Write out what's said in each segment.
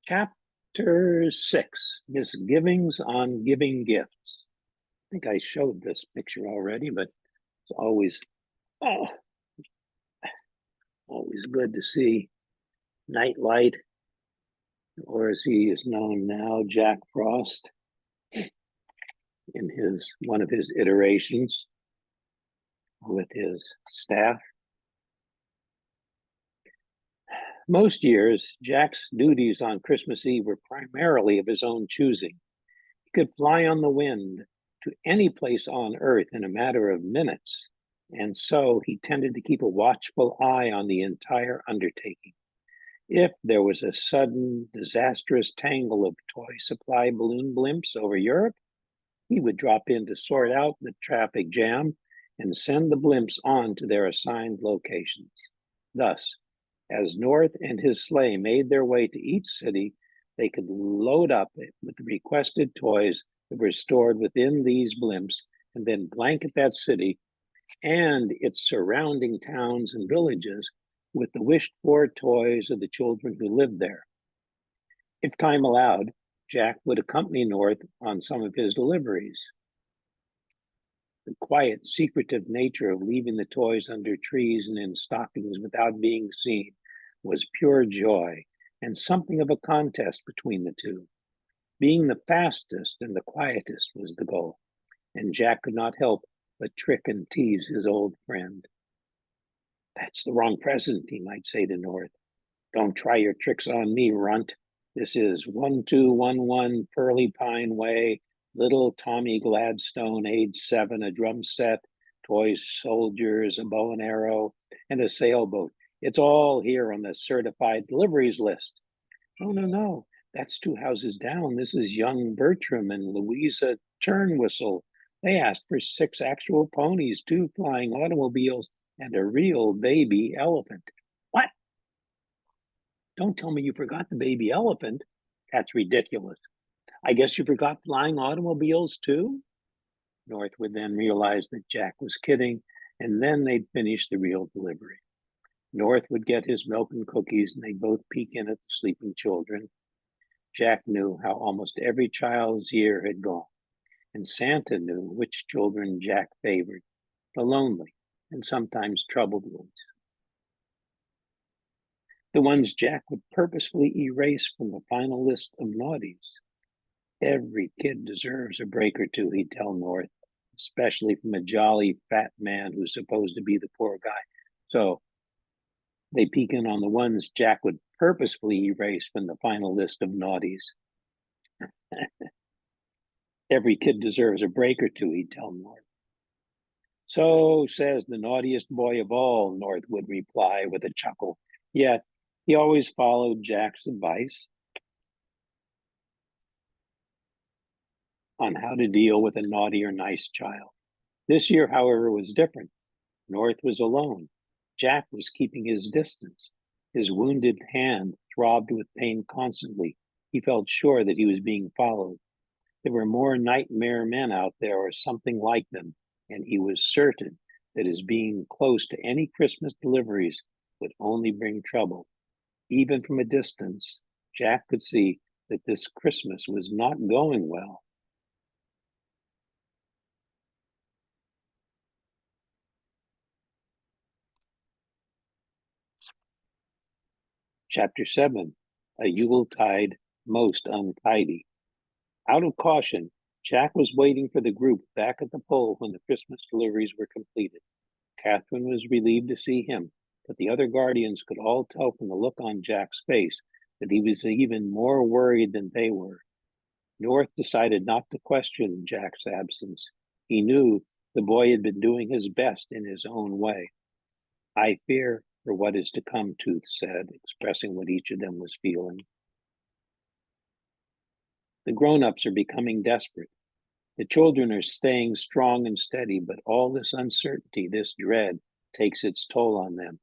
Chapter 6, Misgivings on Giving Gifts. I think I showed this picture already, but it's oh, always good to see Nightlight, or as he is known now, Jack Frost, in one of his iterations with his staff. Most years, Jack's duties on Christmas Eve were primarily of his own choosing. He could fly on the wind to any place on earth in a matter of minutes, and so he tended to keep a watchful eye on the entire undertaking. If there was a sudden, disastrous tangle of toy supply balloon blimps over Europe, he would drop in to sort out the traffic jam and send the blimps on to their assigned locations. Thus, as North and his sleigh made their way to each city, they could load up with the requested toys that were stored within these blimps and then blanket that city and its surrounding towns and villages with the wished-for toys of the children who lived there. If time allowed, Jack would accompany North on some of his deliveries. The quiet, secretive nature of leaving the toys under trees and in stockings without being seen was pure joy, and something of a contest between the two. Being the fastest and the quietest was the goal, and Jack could not help but trick and tease his old friend. "That's the wrong present," he might say to North. "Don't try your tricks on me, runt. This is 1211 Pearly Pine Way, little Tommy Gladstone, age 7, a drum set, toy soldiers, a bow and arrow, and a sailboat. It's all here on the certified deliveries list." "Oh, no. That's 2 houses down. This is young Bertram and Louisa Turnwhistle. They asked for 6 actual ponies, 2 flying automobiles, and a real baby elephant." "What? Don't tell me you forgot the baby elephant. That's ridiculous. I guess you forgot flying automobiles too?" North would then realize that Jack was kidding, and then they'd finish the real delivery. North would get his milk and cookies, and they'd both peek in at the sleeping children. Jack knew how almost every child's year had gone, and Santa knew which children Jack favored, the lonely and sometimes troubled ones. The ones Jack would purposefully erase from the final list of naughties. "Every kid deserves a break or two," he'd tell North, especially from a jolly fat man who's supposed to be the poor guy. So they peek in on the ones Jack would purposefully erase from the final list of naughties. "Every kid deserves a break or two," he'd tell North. "So says the naughtiest boy of all," North would reply with a chuckle. Yet he always followed Jack's advice on how to deal with a naughty or nice child. This year, however, was different. North was alone. Jack was keeping his distance. His wounded hand throbbed with pain constantly. He felt sure that he was being followed. There were more nightmare men out there or something like them, and he was certain that his being close to any Christmas deliveries would only bring trouble. Even from a distance, Jack could see that this Christmas was not going well. Chapter 7, A Yuletide Most Untidy. Out of caution, Jack was waiting for the group back at the pole when the Christmas deliveries were completed. Catherine was relieved to see him, but the other guardians could all tell from the look on Jack's face that he was even more worried than they were. North decided not to question Jack's absence. He knew the boy had been doing his best in his own way. "I fear for what is to come," Tooth said, expressing what each of them was feeling. "The grown-ups are becoming desperate. The children are staying strong and steady, but all this uncertainty, this dread, takes its toll on them."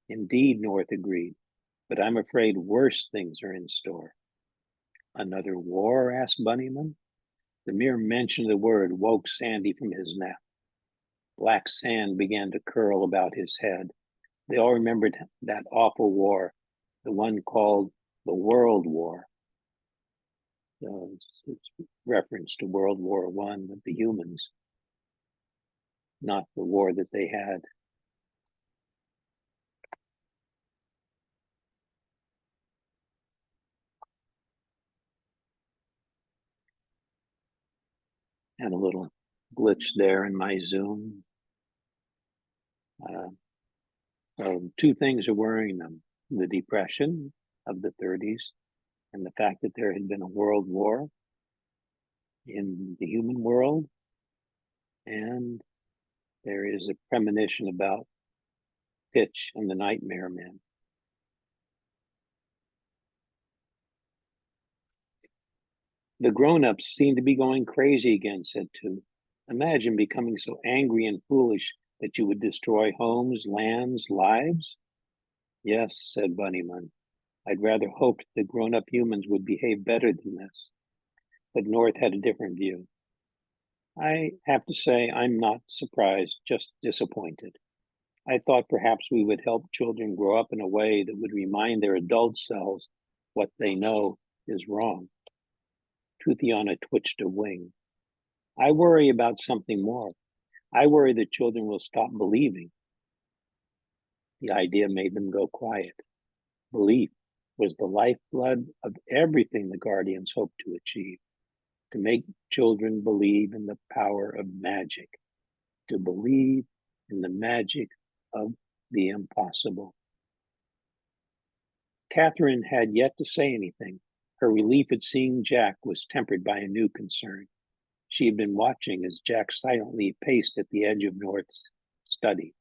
"Indeed," North agreed, "but I'm afraid worse things are in store." "Another war?" asked Bunnyman. The mere mention of the word woke Sandy from his nap. Black sand began to curl about his head. They all remembered that awful war, the one called the World War. It's reference to World War I with the humans, not the war that they had. And a little glitch there in my Zoom. So two things are worrying them: the depression of the 30s and the fact that there had been a world war in the human world. And there is a premonition about Pitch and the Nightmare Men. The grown-ups seem to be going crazy again, said two. Imagine becoming so angry and foolish that you would destroy homes, lands, lives. Yes, said Bunnyman. I'd rather hoped the grown-up humans would behave better than this. But North had a different view. I have to say I'm not surprised, just disappointed. I thought perhaps we would help children grow up in a way that would remind their adult selves what they know is wrong. Toothiana twitched a wing. I worry about something more. I worry that children will stop believing. The idea made them go quiet. Belief was the lifeblood of everything the Guardians hoped to achieve. To make children believe in the power of magic, to believe in the magic of the impossible. Catherine had yet to say anything. Her relief at seeing Jack was tempered by a new concern. She had been watching as Jack silently paced at the edge of North's study.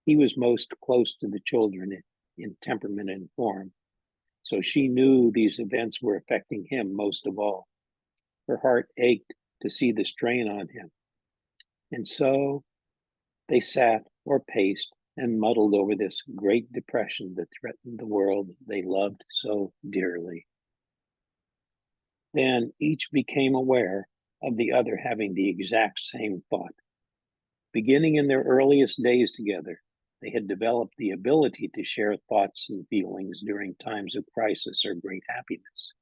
He was most close to the children in temperament and form, so she knew these events were affecting him most of all. Her heart ached to see the strain on him. And so they sat or paced and muddled over this great depression that threatened the world they loved so dearly. Then each became aware of the other having the exact same thought. Beginning in their earliest days together, they had developed the ability to share thoughts and feelings during times of crisis or great happiness.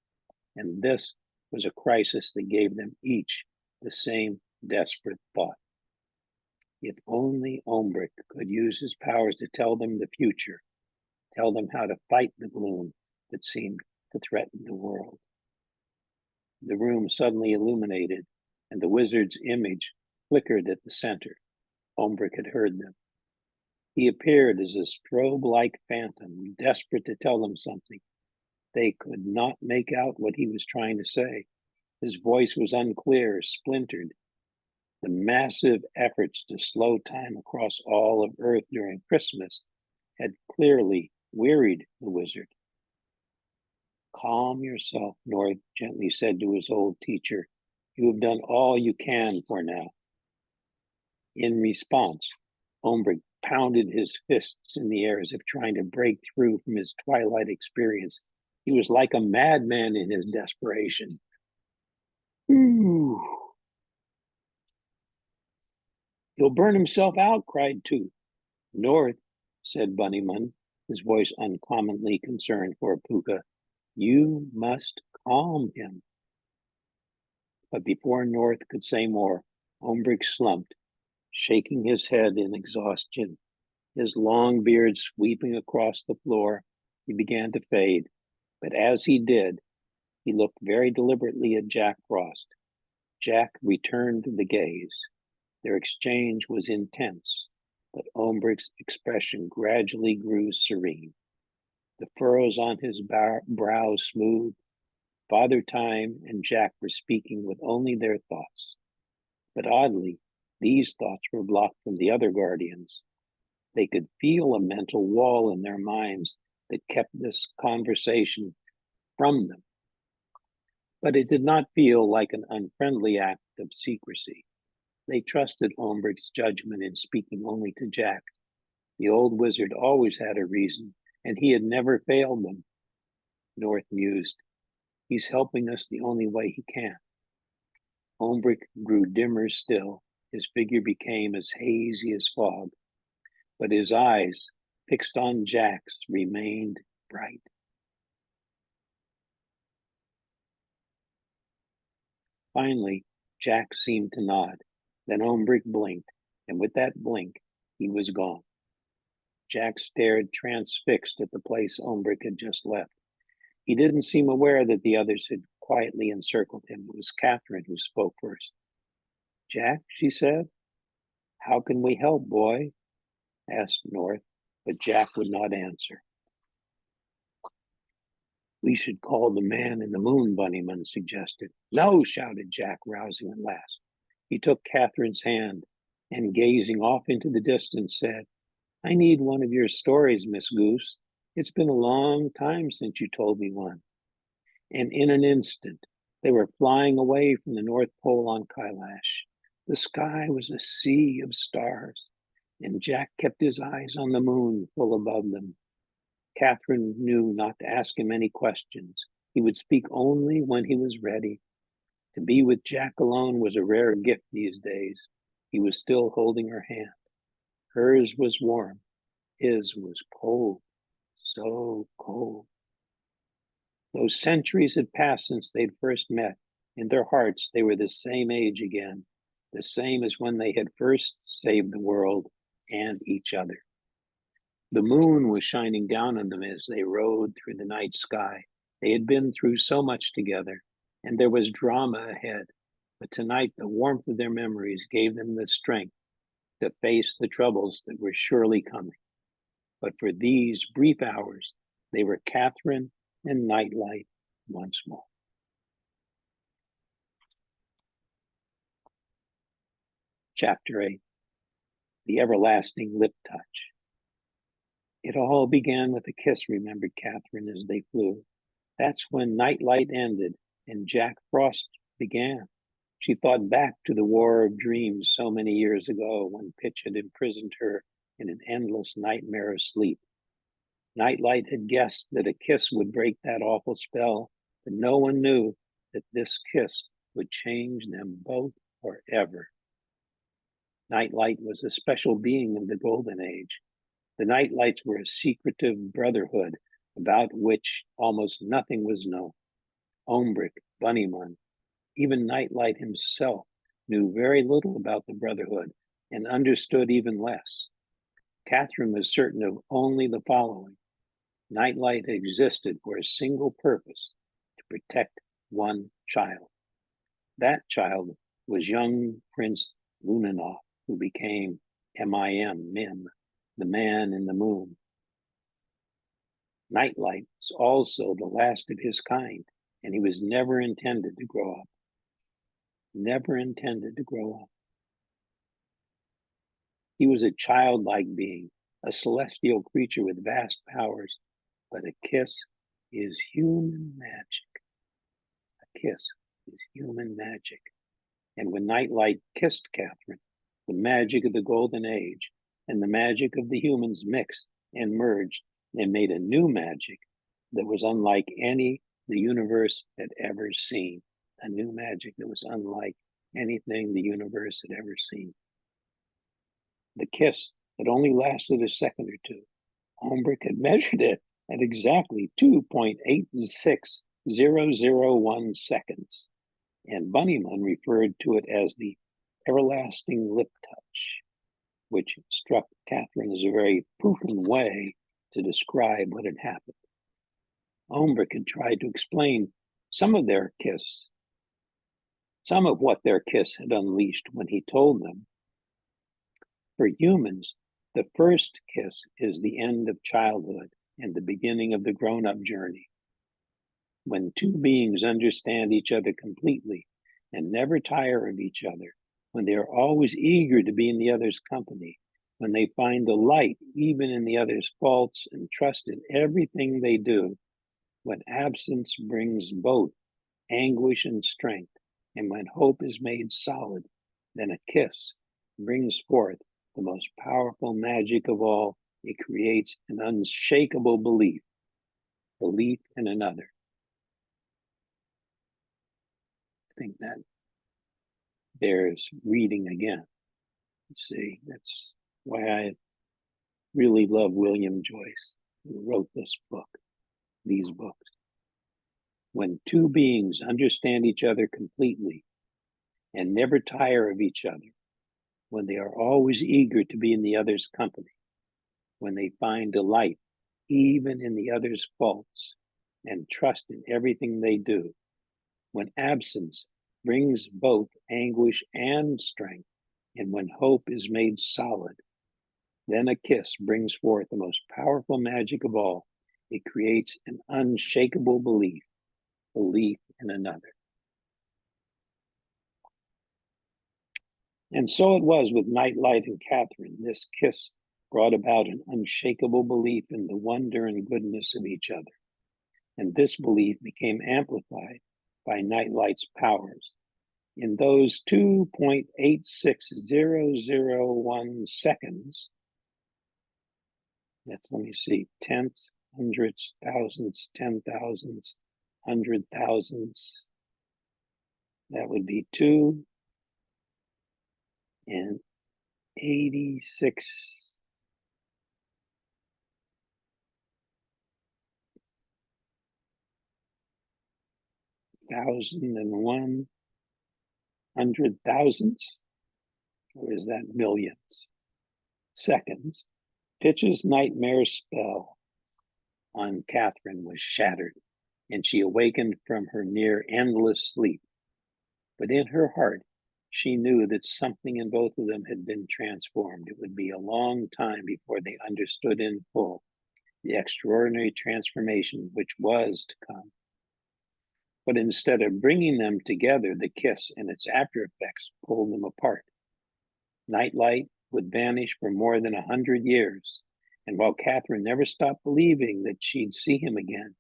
And this was a crisis that gave them each the same desperate thought. If only Ombrick could use his powers to tell them the future, tell them how to fight the gloom that seemed to threaten the world. The room suddenly illuminated, and the wizard's image flickered at the center. Ombrick had heard them. He appeared as a strobe-like phantom, desperate to tell them something. They could not make out what he was trying to say. His voice was unclear, splintered. The massive efforts to slow time across all of Earth during Christmas had clearly wearied the wizard. Calm yourself, North gently said to his old teacher. You have done all you can for now. In response, Ombrick pounded his fists in the air as if trying to break through from his twilight experience. He was like a madman in his desperation. Ooh. He'll burn himself out, cried Tooth. North, said Bunnyman, his voice uncommonly concerned for a puka. You must calm him. But before North could say more, Ombrick slumped, shaking his head in exhaustion. His long beard sweeping across the floor, he began to fade. But as he did, he looked very deliberately at Jack Frost. Jack returned the gaze. Their exchange was intense, but Ombrick's expression gradually grew serene. The furrows on his brow smoothed. Father Time and Jack were speaking with only their thoughts. But oddly, these thoughts were blocked from the other guardians. They could feel a mental wall in their minds that kept this conversation from them. But it did not feel like an unfriendly act of secrecy. They trusted Ombrick's judgment in speaking only to Jack. The old wizard always had a reason, and he had never failed them. North mused. He's helping us the only way he can. Ombrick grew dimmer still. His figure became as hazy as fog, but his eyes, fixed on Jack's, remained bright. Finally, Jack seemed to nod. Then Ombrick blinked, and with that blink, he was gone. Jack stared transfixed at the place Ombrick had just left. He didn't seem aware that the others had quietly encircled him. It was Catherine who spoke first. Jack, she said. How can we help, boy? Asked North, but Jack would not answer. We should call the man in the moon, Bunnyman suggested. No, shouted Jack, rousing at last. He took Catherine's hand and, gazing off into the distance, said, I need one of your stories, Miss Goose. It's been a long time since you told me one. And in an instant, they were flying away from the North Pole on Kailash. The sky was a sea of stars, and Jack kept his eyes on the moon full above them. Catherine knew not to ask him any questions. He would speak only when he was ready. To be with Jack alone was a rare gift these days. He was still holding her hand. Hers was warm. His was cold, so cold. Those centuries had passed since they'd first met. In their hearts, they were the same age again, the same as when they had first saved the world and each other. The moon was shining down on them as they rode through the night sky. They had been through so much together, and there was drama ahead. But tonight, the warmth of their memories gave them the strength to face the troubles that were surely coming. But for these brief hours, they were Catherine and Nightlight once more. Chapter 8, The Everlasting Lip Touch. It all began with a kiss, remembered Catherine as they flew. That's when Nightlight ended and Jack Frost began. She thought back to the war of dreams so many years ago when Pitch had imprisoned her in an endless nightmare of sleep. Nightlight had guessed that a kiss would break that awful spell, but no one knew that this kiss would change them both forever. Nightlight was a special being of the Golden Age. The Nightlights were a secretive brotherhood about which almost nothing was known. Ombrick, Bunnyman, even Nightlight himself knew very little about the brotherhood and understood even less. Catherine was certain of only the following. Nightlight existed for a single purpose, to protect one child. That child was young Prince Lunanoff, who became Mim, the man in the moon. Nightlight was also the last of his kind, and he was never intended to grow up. Never intended to grow up. He was a childlike being, a celestial creature with vast powers, but a kiss is human magic. A kiss is human magic. And when Nightlight kissed Catherine, the magic of the Golden Age and the magic of the humans mixed and merged and made a new magic that was unlike any the universe had ever seen. A new magic that was unlike anything the universe had ever seen. The kiss had only lasted a second or two. Ombrick had measured it at exactly 2.86001 seconds, and Bunnyman referred to it as the everlasting lip touch, which struck Catherine as a very Putin way to describe what had happened. Ombrick had tried to explain some of what their kiss had unleashed when he told them. For humans, the first kiss is the end of childhood and the beginning of the grown-up journey. When two beings understand each other completely and never tire of each other, when they are always eager to be in the other's company, when they find delight even in the other's faults and trust in everything they do, when absence brings both anguish and strength, and when hope is made solid, then a kiss brings forth the most powerful magic of all. It creates an unshakable belief in another. I think that bears reading again. See, that's why I really love William Joyce, who wrote these books. When two beings understand each other completely and never tire of each other, when they are always eager to be in the other's company, when they find delight even in the other's faults and trust in everything they do, when absence brings both anguish and strength, and when hope is made solid, then a kiss brings forth the most powerful magic of all. It creates an unshakable belief in another. And so it was with Nightlight and Catherine. This kiss brought about an unshakable belief in the wonder and goodness of each other. And this belief became amplified by Nightlight's powers. In those 2.86001 seconds, let me see, tenths, hundreds, thousands, 10,000s, 100,000s. That would be 2 and 86 thousand and 100,000s, or is that millions? Seconds. Pitch's nightmare spell on Catherine was shattered, and she awakened from her near endless sleep. But in her heart, she knew that something in both of them had been transformed. It would be a long time before they understood in full the extraordinary transformation which was to come. But instead of bringing them together, the kiss and its after effects pulled them apart. Nightlight would vanish for more than 100 years, and while Catherine never stopped believing that she'd see him again,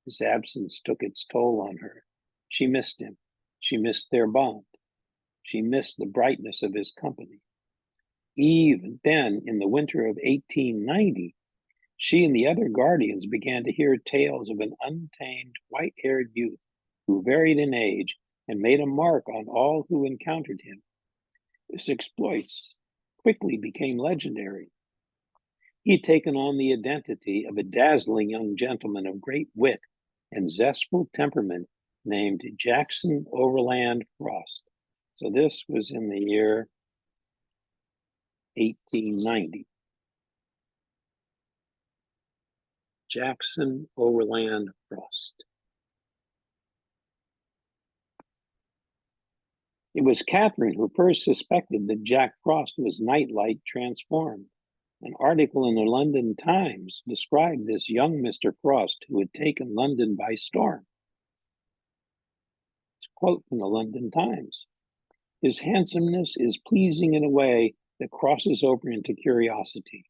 his absence took its toll on her. She missed him. She missed their bond. She missed the brightness of his company. Even then, in the winter of 1890, she and the other guardians began to hear tales of an untamed, white-haired youth who varied in age and made a mark on all who encountered him. His exploits quickly became legendary. He had taken on the identity of a dazzling young gentleman of great wit and zestful temperament named Jackson Overland Frost. So this was in the year 1890. Jackson Overland Frost. It was Catherine who first suspected that Jack Frost was Nightlight transformed. An article in the London Times described this young Mr. Frost who had taken London by storm. It's a quote from the London Times. His handsomeness is pleasing in a way that crosses over into curiosity.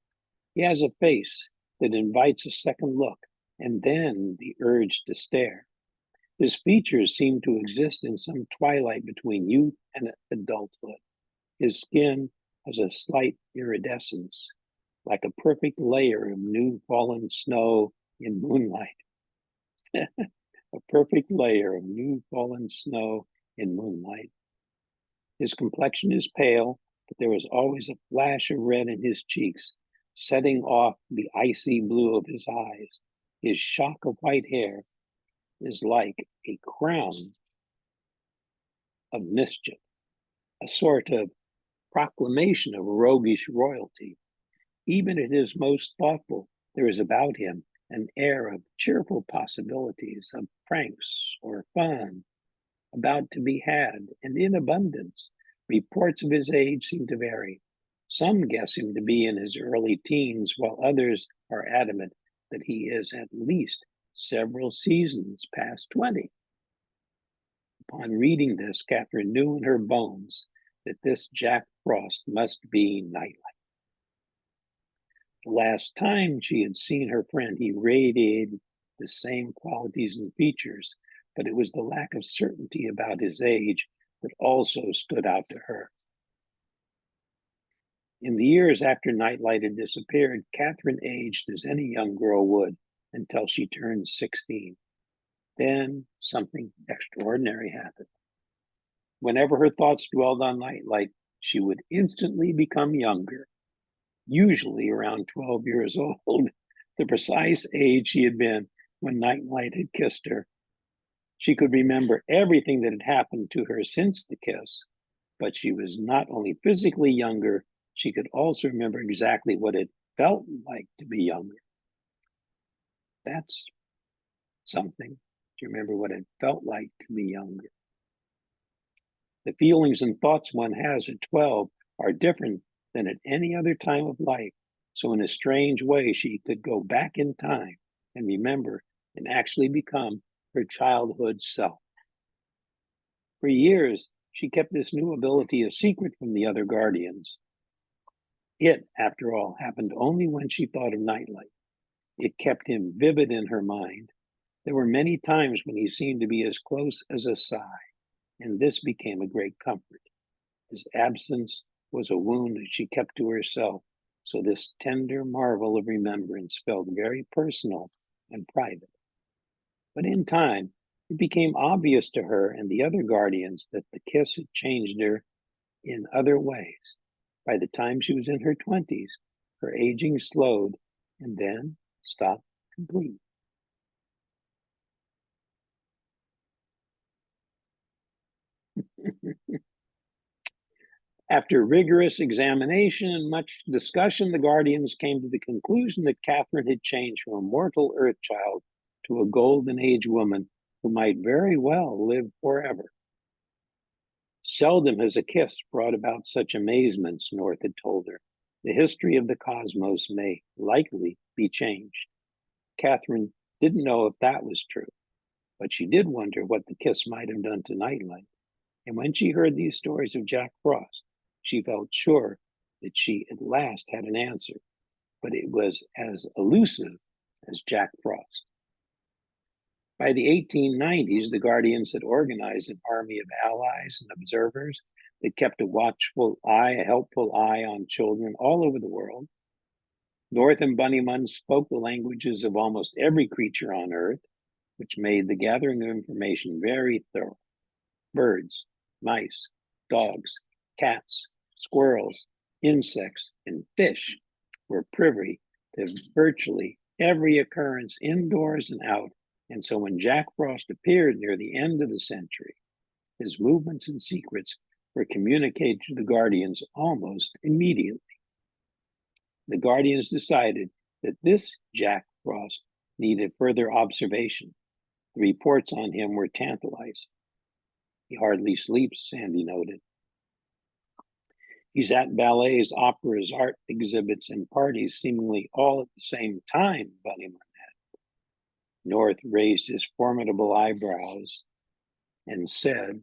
He has a face that invites a second look and then the urge to stare. His features seem to exist in some twilight between youth and adulthood. His skin has a slight iridescence, like a perfect layer of new fallen snow in moonlight. A perfect layer of new fallen snow in moonlight. His complexion is pale, but there is always a flash of red in his cheeks, setting off the icy blue of his eyes. His shock of white hair is like a crown of mischief, a sort of proclamation of roguish royalty. Even at his most thoughtful, there is about him an air of cheerful possibilities, of pranks or fun about to be had, and in abundance. Reports of his age seem to vary. Some guess him to be in his early teens, while others are adamant that he is at least several seasons past 20. Upon reading this, Catherine knew in her bones that this Jack Frost must be Nightlight. The last time she had seen her friend, he radiated the same qualities and features, but it was the lack of certainty about his age that also stood out to her. In the years after Nightlight had disappeared, Catherine aged as any young girl would until she turned 16. Then something extraordinary happened. Whenever her thoughts dwelled on Nightlight, she would instantly become younger, usually around 12 years old, the precise age she had been when Nightlight had kissed her. She could remember everything that had happened to her since the kiss, But she was not only physically younger, she could also remember exactly what it felt like to be younger. That's something, to remember what it felt like to be younger. The feelings and thoughts one has at 12 are different than at any other time of life. So, in a strange way, she could go back in time and remember and actually become her childhood self. For years, she kept this new ability a secret from the other guardians. It, after all, happened only when she thought of Nightlight. It kept him vivid in her mind. There were many times when he seemed to be as close as a sigh, and this became a great comfort. His absence was a wound that she kept to herself, so this tender marvel of remembrance felt very personal and private. But in time, it became obvious to her and the other guardians that the kiss had changed her in other ways. By the time she was in her 20s, her aging slowed and then stopped completely. After rigorous examination and much discussion, the guardians came to the conclusion that Catherine had changed from a mortal earth child to a golden age woman who might very well live forever. Seldom has a kiss brought about such amazements, North had told her. The history of the cosmos may likely be changed. Catherine didn't know if that was true, but she did wonder what the kiss might have done to Nightlight. And when she heard these stories of Jack Frost, she felt sure that she at last had an answer, but it was as elusive as Jack Frost. By the 1890s, the Guardians had organized an army of allies and observers that kept a watchful eye, a helpful eye on children all over the world. North and Bunnymun spoke the languages of almost every creature on Earth, which made the gathering of information very thorough. Birds, mice, dogs, cats, squirrels, insects, and fish were privy to virtually every occurrence indoors and out. And so when Jack Frost appeared near the end of the century, his movements and secrets were communicated to the Guardians almost immediately. The Guardians decided that this Jack Frost needed further observation. The reports on him were tantalizing. He hardly sleeps, Sandy noted. He's at ballets, operas, art exhibits, and parties seemingly all at the same time, Bunnyman had. North raised his formidable eyebrows and said,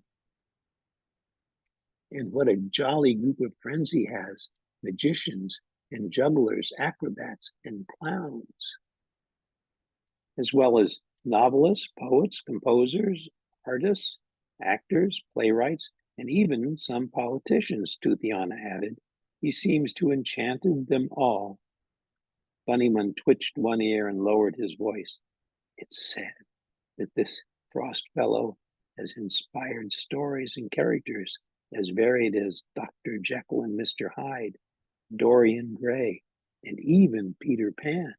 and what a jolly group of friends he has, magicians and jugglers, acrobats and clowns, as well as novelists, poets, composers, artists, actors, playwrights, and even some politicians, Toothiana added. He seems to have enchanted them all. Bunnyman twitched one ear and lowered his voice. It's said that this Frost fellow has inspired stories and characters as varied as Dr. Jekyll and Mr. Hyde, Dorian Gray, and even Peter Pan.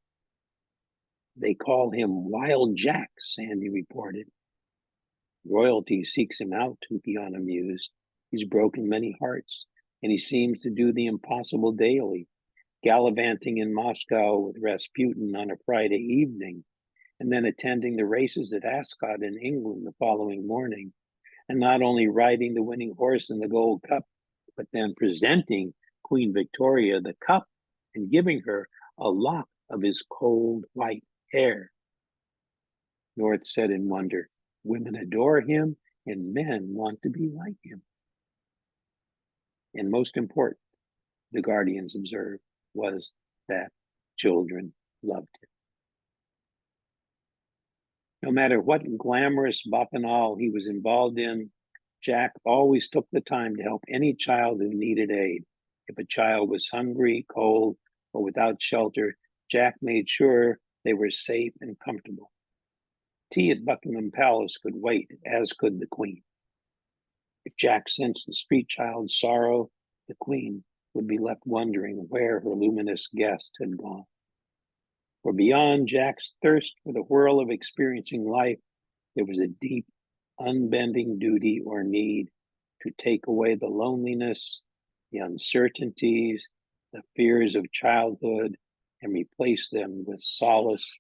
They call him Wild Jack, Sandy reported. Royalty seeks him out, Toothiana mused. He's broken many hearts, and he seems to do the impossible daily, gallivanting in Moscow with Rasputin on a Friday evening, and then attending the races at Ascot in England the following morning, and not only riding the winning horse in the Gold Cup, but then presenting Queen Victoria the cup and giving her a lock of his cold white hair. North said in wonder, women adore him and men want to be like him. And most important, the Guardians observed, was that children loved him. No matter what glamorous bacchanal he was involved in, Jack always took the time to help any child who needed aid. If a child was hungry, cold, or without shelter, Jack made sure they were safe and comfortable. Tea at Buckingham Palace could wait, as could the Queen. If Jack sensed the street child's sorrow, the Queen would be left wondering where her luminous guest had gone. For beyond Jack's thirst for the whirl of experiencing life, there was a deep, unbending duty or need to take away the loneliness, the uncertainties, the fears of childhood, and replace them with solace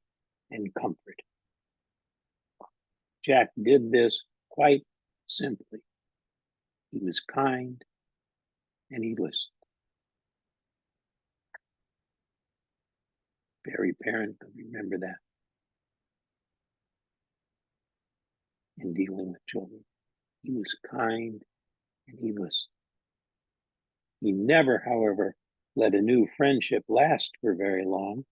and comfort. Jack did this quite simply. He was kind and he listened. Every parent could remember that in dealing with children. He was kind and he listened. He never, however, let a new friendship last for very long.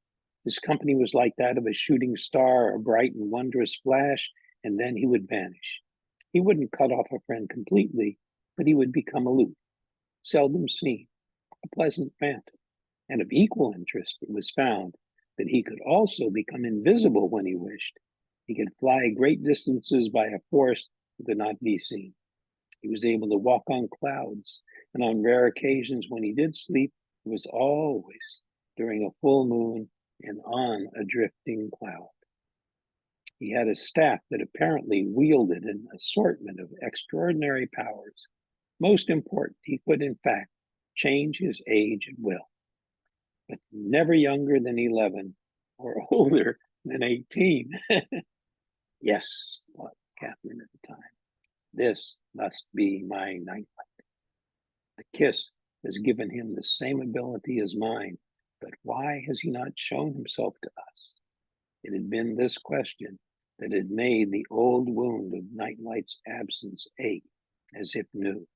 His company was like that of a shooting star, a bright and wondrous flash, and then he would vanish. He wouldn't cut off a friend completely, but he would become aloof, seldom seen, a pleasant phantom. And of equal interest, it was found that he could also become invisible when he wished. He could fly great distances by a force that could not be seen. He was able to walk on clouds, and on rare occasions when he did sleep, it was always during a full moon and on a drifting cloud. He had a staff that apparently wielded an assortment of extraordinary powers. Most important, he could, in fact, change his age at will, but never younger than 11 or older than 18. Yes, thought Catherine at the time. This must be my Nightlight. The kiss has given him the same ability as mine, but why has he not shown himself to us? It had been this question that had made the old wound of Nightlight's absence ache as if new.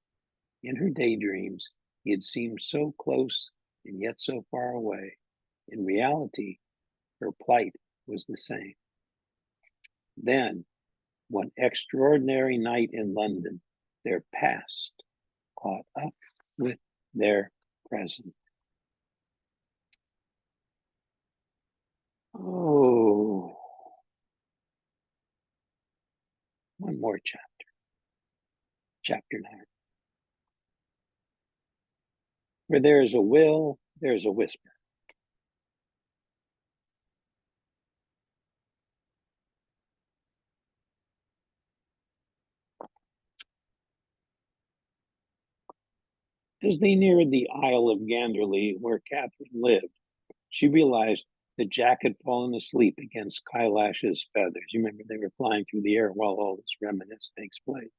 In her daydreams, he had seemed so close and yet so far away. In reality, her plight was the same. Then, one extraordinary night in London, their past caught up with their present. Oh, one more chapter, chapter 9. Where there is a will, there's a whisper. As they neared the Isle of Ganderley, where Catherine lived, she realized that Jack had fallen asleep against Kailash's feathers. You remember they were flying through the air while all this reminiscence takes place.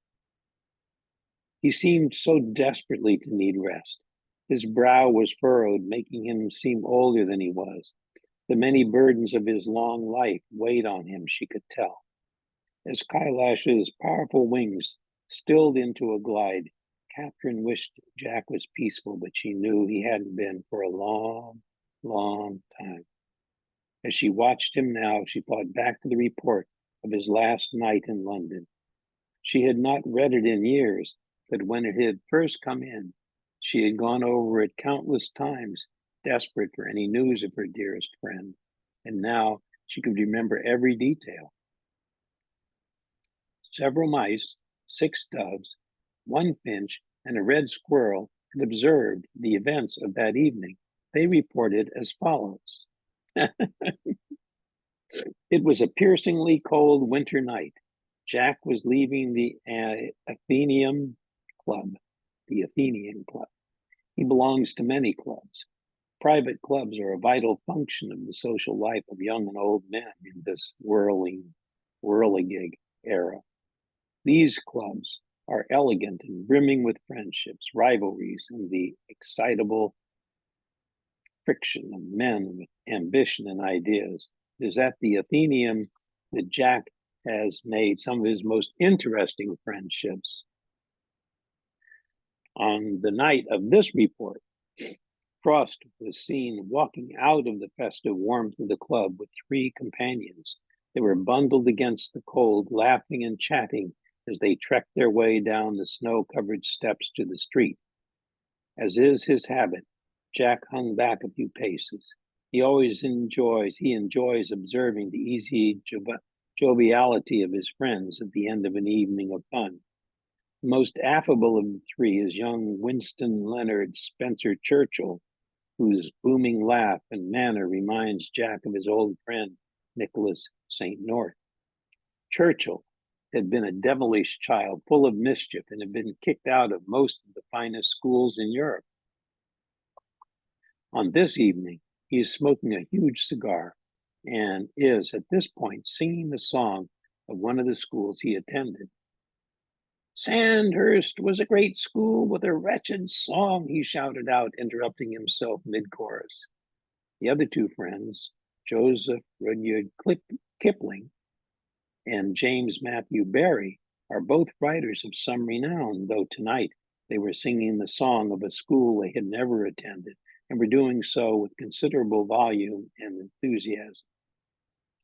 He seemed so desperately to need rest. His brow was furrowed, making him seem older than he was. The many burdens of his long life weighed on him, she could tell. As Kailash's powerful wings stilled into a glide, Catherine wished Jack was peaceful, but she knew he hadn't been for a long, long time. As she watched him now, she thought back to the report of his last night in London. She had not read it in years, but when it had first come in, she had gone over it countless times, desperate for any news of her dearest friend. And now she could remember every detail. Several mice, 6 doves, 1 finch, and a red squirrel had observed the events of that evening. They reported as follows. It was a piercingly cold winter night. Jack was leaving the Athenaeum Club, the Athenian Club. He belongs to many clubs. Private clubs are a vital function of the social life of young and old men in this whirligig era. These clubs are elegant and brimming with friendships, rivalries, and the excitable friction of men with ambition and ideas. It is at the Athenaeum that Jack has made some of his most interesting friendships. On the night of this report, Frost was seen walking out of the festive warmth of the club with 3 companions. They were bundled against the cold, laughing and chatting as they trekked their way down the snow-covered steps to the street. As is his habit, Jack hung back a few paces. He enjoys observing the easy joviality of his friends at the end of an evening of fun. The most affable of the 3 is young Winston Leonard Spencer Churchill, whose booming laugh and manner reminds Jack of his old friend, Nicholas St. North. Churchill, had been a devilish child, full of mischief, and had been kicked out of most of the finest schools in Europe. On this evening, he is smoking a huge cigar and is, at this point, singing the song of one of the schools he attended. Sandhurst was a great school with a wretched song, he shouted out, interrupting himself mid-chorus. The other two friends, Joseph Rudyard Kipling and James Matthew Barrie, are both writers of some renown, though tonight they were singing the song of a school they had never attended and were doing so with considerable volume and enthusiasm.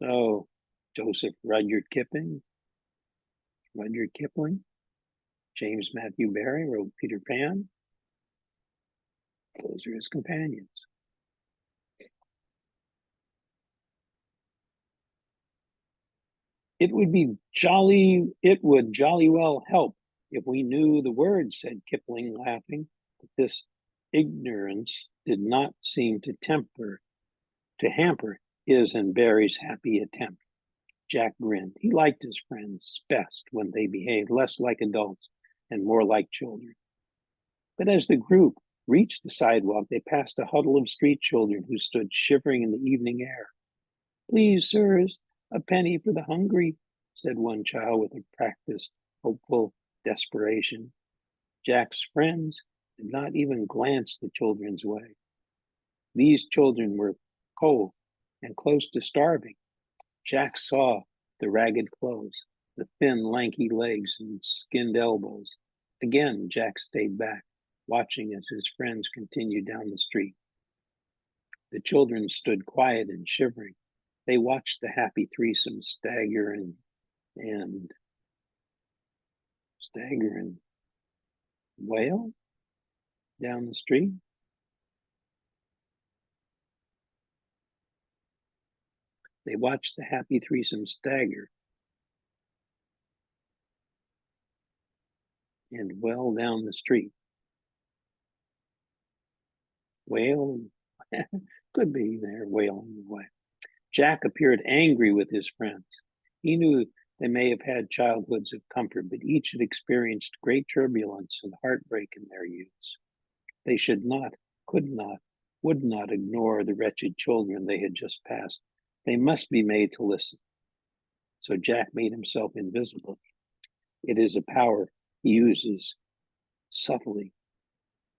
So, Joseph Rudyard Kipling, James Matthew Barrie wrote Peter Pan. Those are his companions. It would jolly well help if we knew the words, said Kipling, laughing. But this ignorance did not seem to hamper his and Barry's happy attempt. Jack grinned. He liked his friends best when they behaved less like adults and more like children. But as the group reached the sidewalk, they passed a huddle of street children who stood shivering in the evening air. Please, sirs, a penny for the hungry, said one child with a practiced, hopeful desperation. Jack's friends did not even glance the children's way. These children were cold and close to starving. Jack saw the ragged clothes, the thin, lanky legs and skinned elbows. Again, Jack stayed back, watching as his friends continued down the street. The children stood quiet and shivering. They watched the happy threesome stagger and wail down the street. They watched the happy threesome stagger and wail down the street. Wail could be there wailing away. Jack appeared angry with his friends. He knew they may have had childhoods of comfort, but each had experienced great turbulence and heartbreak in their youths. They should not, could not, would not ignore the wretched children they had just passed. They must be made to listen. So Jack made himself invisible. It is a power he uses subtly.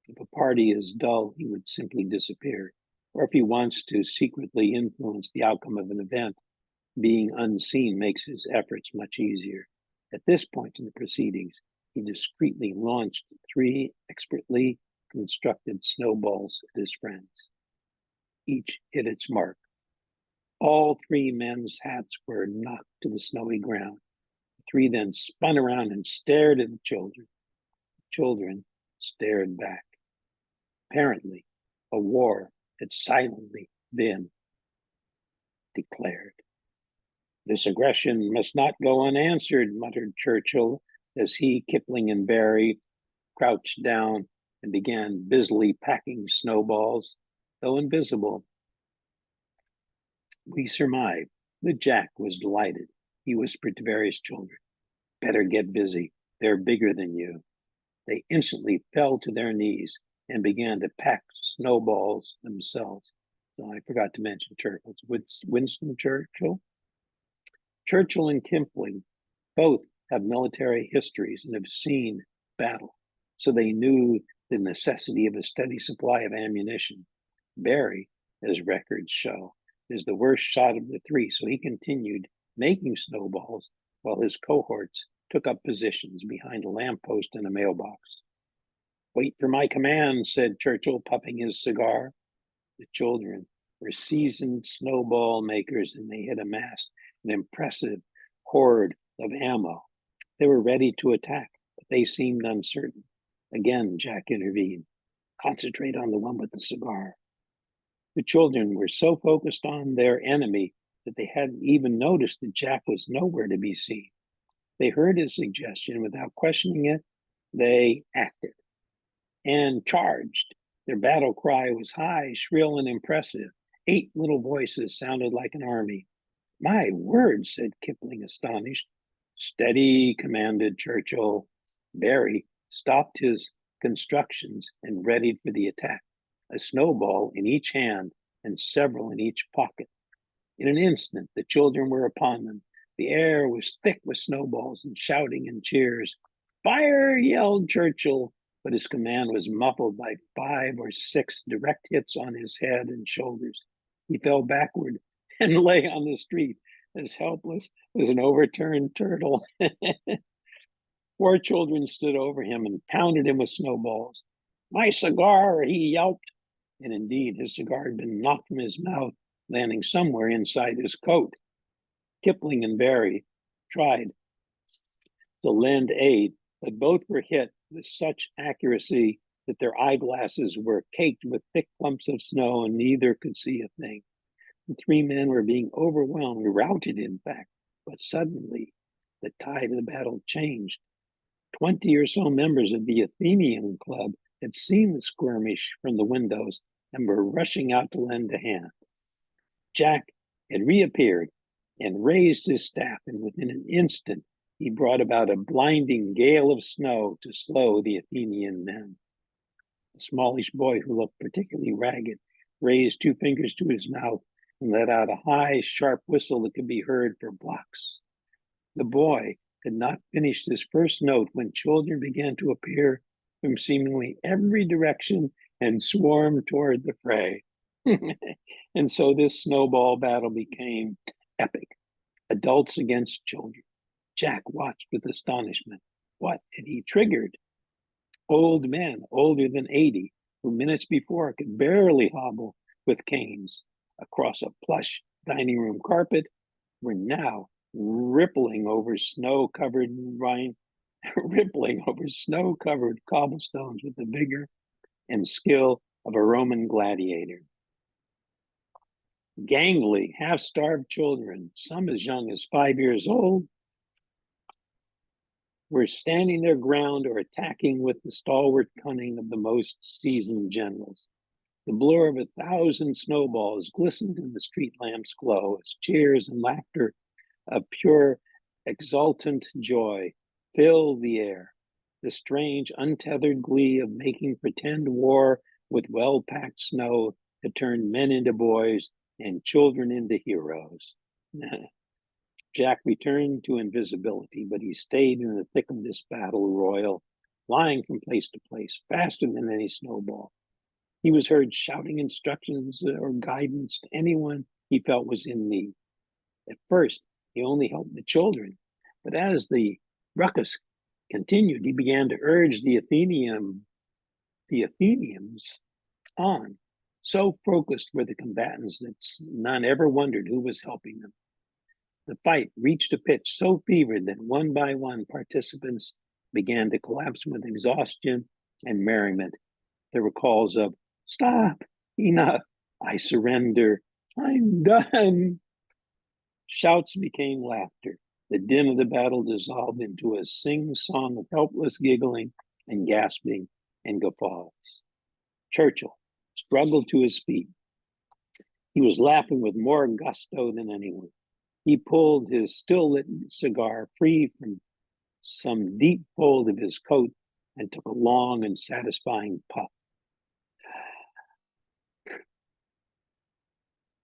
If a party is dull, he would simply disappear. Or if he wants to secretly influence the outcome of an event, being unseen makes his efforts much easier. At this point in the proceedings, he discreetly launched 3 expertly constructed snowballs at his friends. Each hit its mark. All 3 men's hats were knocked to the snowy ground. The 3 then spun around and stared at the children. The children stared back. Apparently, a war had silently been declared. This aggression must not go unanswered, muttered Churchill as he, Kipling, and Barrie crouched down and began busily packing snowballs. Though invisible, we surmised that Jack was delighted. He whispered to various children, better get busy. They're bigger than you. They instantly fell to their knees and began to pack snowballs themselves. So I forgot to mention Churchill. Winston Churchill. Churchill and Kipling both have military histories and have seen battle, so they knew the necessity of a steady supply of ammunition. Barrie, as records show, is the worst shot of the 3, so he continued making snowballs while his cohorts took up positions behind a lamppost and a mailbox. Wait for my command, said Churchill, puffing his cigar. The children were seasoned snowball makers, and they had amassed an impressive hoard of ammo. They were ready to attack, but they seemed uncertain. Again, Jack intervened. Concentrate on the one with the cigar. The children were so focused on their enemy that they hadn't even noticed that Jack was nowhere to be seen. They heard his suggestion. Without questioning it, they acted and charged. Their battle cry was high, shrill, and impressive. 8 little voices sounded like an army. My word, said Kipling, astonished. Steady, commanded Churchill. Barry stopped his constructions and readied for the attack, a snowball in each hand and several in each pocket. In an instant, the children were upon them. The air was thick with snowballs and shouting and cheers. Fire! Yelled Churchill, but his command was muffled by 5 or 6 direct hits on his head and shoulders. He fell backward and lay on the street as helpless as an overturned turtle. 4 children stood over him and pounded him with snowballs. My cigar, he yelped. And indeed, his cigar had been knocked from his mouth, landing somewhere inside his coat. Kipling and Barry tried to lend aid, but both were hit with such accuracy that their eyeglasses were caked with thick clumps of snow and neither could see a thing. The 3 men were being overwhelmed, routed, in fact. But suddenly, the tide of the battle changed. 20 or so members of the Athenian Club had seen the skirmish from the windows and were rushing out to lend a hand. Jack had reappeared and raised his staff, and within an instant, he brought about a blinding gale of snow to slow the Athenian men. A smallish boy who looked particularly ragged raised 2 fingers to his mouth and let out a high, sharp whistle that could be heard for blocks. The boy had not finished his first note when children began to appear from seemingly every direction and swarm toward the fray. And so this snowball battle became epic. Adults against children. Jack watched with astonishment. What had he triggered? Old men, older than 80, who minutes before could barely hobble with canes across a plush dining room carpet, were now rippling over snow-covered cobblestones with the vigor and skill of a Roman gladiator. Gangly, half-starved children, some as young as 5 years old, were standing their ground or attacking with the stalwart cunning of the most seasoned generals. The blur of 1,000 snowballs glistened in the street lamp's glow as cheers and laughter of pure, exultant joy filled the air. The strange, untethered glee of making pretend war with well-packed snow had turned men into boys and children into heroes. Jack returned to invisibility, but he stayed in the thick of this battle royal, flying from place to place, faster than any snowball. He was heard shouting instructions or guidance to anyone he felt was in need. At first, he only helped the children, but as the ruckus continued, he began to urge the Athenians on. So focused were the combatants that none ever wondered who was helping them. The fight reached a pitch so fevered that one by one participants began to collapse with exhaustion and merriment. There were calls of, "Stop, enough, I surrender, I'm done." Shouts became laughter. The din of the battle dissolved into a sing-song of helpless giggling and gasping and guffaws. Churchill struggled to his feet. He was laughing with more gusto than anyone. He pulled his still-lit cigar free from some deep fold of his coat and took a long and satisfying puff.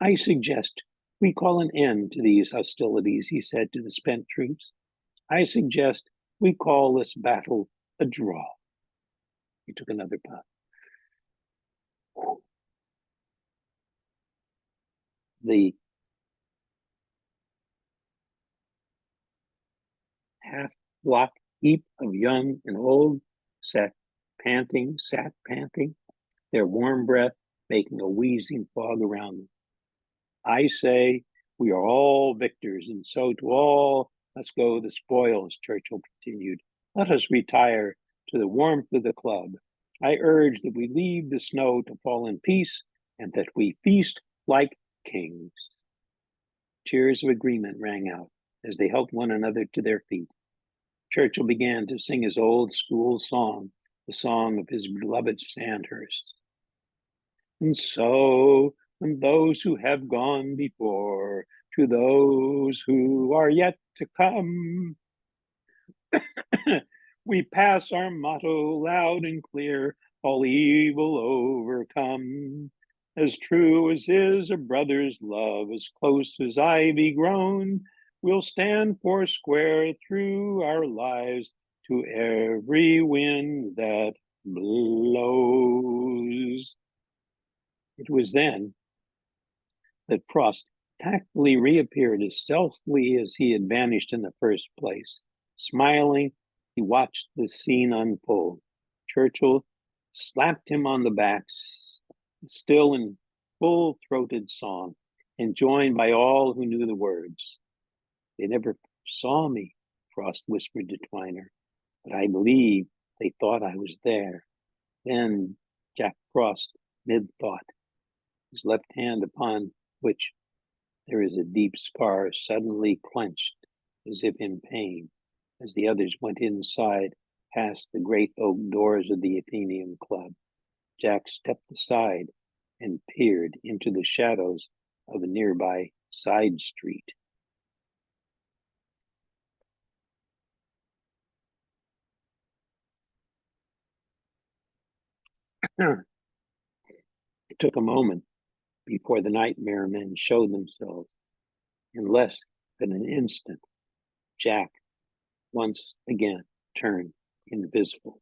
I suggest we call an end to these hostilities, he said to the spent troops. I suggest we call this battle a draw. He took another puff. The half-block heap of young and old sat panting, their warm breath making a wheezing fog around them. I say we are all victors, and so to all let's go the spoils, Churchill continued. Let us retire to the warmth of the club. I urge that we leave the snow to fall in peace and that we feast like kings. Cheers of agreement rang out as they helped one another to their feet. Churchill began to sing his old school song, the song of his beloved Sandhurst. And so, from those who have gone before, to those who are yet to come, We pass our motto loud and clear, all evil overcome. As true as is a brother's love, as close as ivy grown, we'll stand four square through our lives to every wind that blows. It was then that Frost tactfully reappeared as stealthily as he had vanished in the first place. Smiling, he watched the scene unfold. Churchill slapped him on the back, still in full-throated song, and joined by all who knew the words. They never saw me, Frost whispered to Twiner, but I believe they thought I was there. Then Jack Frost, mid-thought, his left hand upon which there is a deep scar, suddenly clenched as if in pain, as the others went inside past the great oak doors of the Athenaeum Club. Jack stepped aside and peered into the shadows of a nearby side street. It took a moment before the nightmare men showed themselves. In less than an instant, Jack once again turned invisible.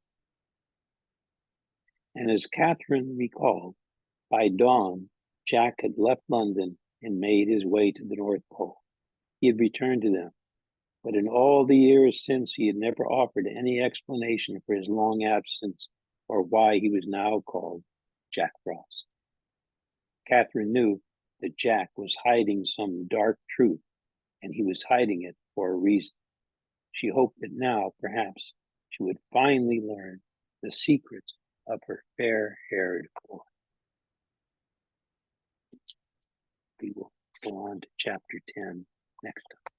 And as Catherine recalled, by dawn, Jack had left London and made his way to the North Pole. He had returned to them, but in all the years since, he had never offered any explanation for his long absence or why he was now called Jack Frost. Catherine knew that Jack was hiding some dark truth, and he was hiding it for a reason. She hoped that now, perhaps, she would finally learn the secrets of her fair-haired boy. We will go on to chapter 10 next time.